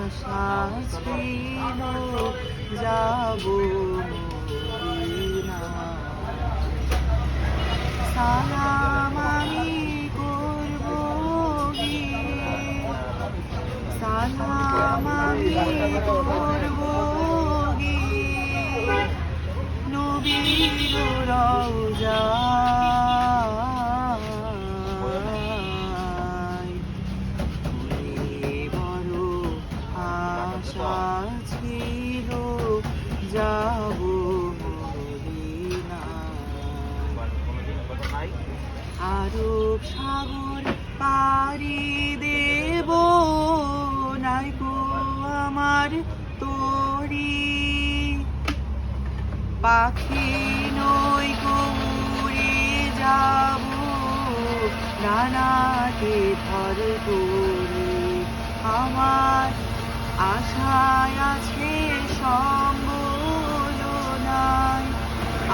আশা ছিল যাব মদিনায়। সালাম আমি করব গিয়ে, সালাম আমি করব গিয়ে নবীর রওজায়। মনে বড় আশা ছিল যাব মদিনায়। আরব সাগর পাড়ি দেব নাই গো আমার তরি, পাখি নই গো উড়ে যাব ডানাতে ভর করে। আমার আশায় আছে সম্বল নাই,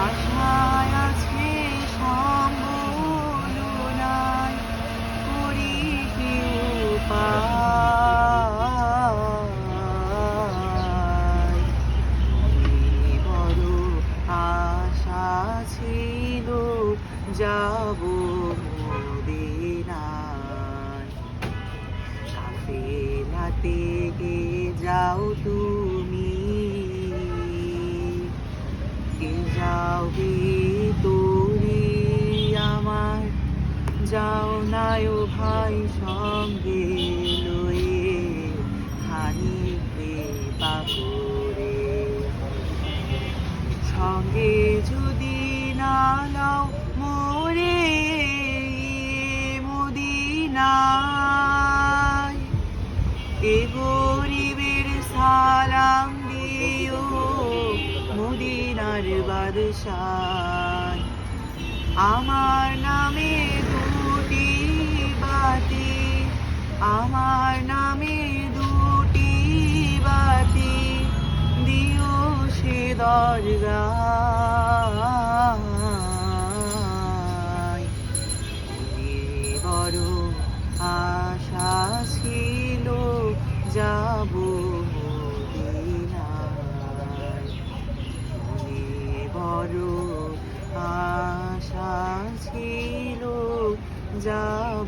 আশায় আছে সম্বল নাই, করি কি উপায়। বড় আশা ছিল যাব মদিনায়। কাফেলাতে গে যাও তুমি, কে যাও ভিতরে আমার, যাও নাই ও ভাই সঙ্গে লয়ে খানিকে পাকরে। সঙ্গে যদি না নাও মোরে মদিনায়, এ গরিবের সালাম দিও মদিনার বাদশাহ। আমার নামে দুটি বাতি, আমার নামে দুটি বাতি দিও সে দরগায়। বড় আশা ছিল যাব মদিনায়। বড় আশা ছিল যাব